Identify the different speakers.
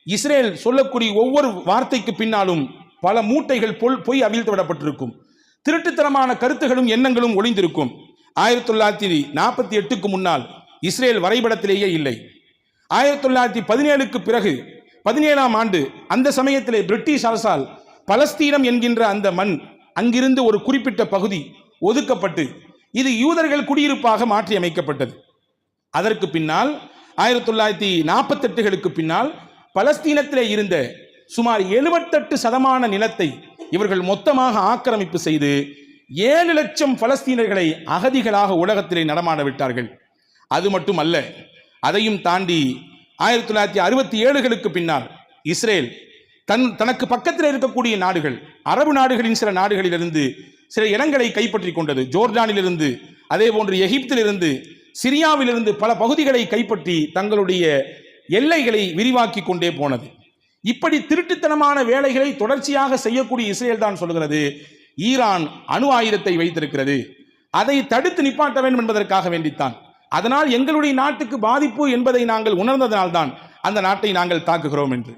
Speaker 1: Israel சொல்லக்கூடிய ஒவ்வொரு வார்த்தைக்கு பின்னாலும் பல மூட்டைகள் பொய் அவிழ்த்து விடப்பட்டிருக்கும். திருட்டுத்தனமான கருத்துகளும் எண்ணங்களும் ஒளிந்திருக்கும். 1948க்கு முன்னால் இஸ்ரேல் வரைபடத்திலேயே இல்லை. 1917க்கு பிறகு 17ஆம் ஆண்டு அந்த சமயத்திலே பிரிட்டிஷ் அரசால் பலஸ்தீனம் என்கின்ற அந்த மண் அங்கிருந்து ஒரு குறிப்பிட்ட பகுதி ஒதுக்கப்பட்டு இது யூதர்கள் குடியிருப்பாக மாற்றி அமைக்கப்பட்டது. அதற்கு பின்னால் 1948களுக்கு பின்னால் பலஸ்தீனத்திலே இருந்த சுமார் 78% நிலத்தை இவர்கள் மொத்தமாக ஆக்கிரமிப்பு செய்து 7 லட்சம் பலஸ்தீனர்களை அகதிகளாக உலகத்திலே நடமாட விட்டார்கள். அது மட்டுமல்ல, அதையும் தாண்டி 1967களுக்கு பின்னால் இஸ்ரேல் தனக்கு பக்கத்தில் இருக்கக்கூடிய நாடுகள், அரபு நாடுகளின் சில நாடுகளிலிருந்து சில இடங்களை கைப்பற்றி கொண்டது. ஜோர்டானிலிருந்து, அதே போன்று எகிப்திலிருந்து, சிரியாவிலிருந்து பல பகுதிகளை கைப்பற்றி தங்களுடைய எல்லைகளை விரிவாக்கி கொண்டே போனது. இப்படி திருட்டுத்தனமான வேலைகளை தொடர்ச்சியாக செய்யக்கூடிய இஸ்ரேல் தான் சொல்கிறது, ஈரான் அணு ஆயுதத்தை வைத்திருக்கிறது, அதை தடுத்து நிப்பாட்ட வேண்டும் என்பதற்காக வேண்டித்தான். அதனால் எங்களுடைய நாட்டுக்கு பாதிப்பு என்பதை நாங்கள் உணர்ந்ததனால்தான் அந்த நாட்டை நாங்கள் தாக்குகிறோம் என்று.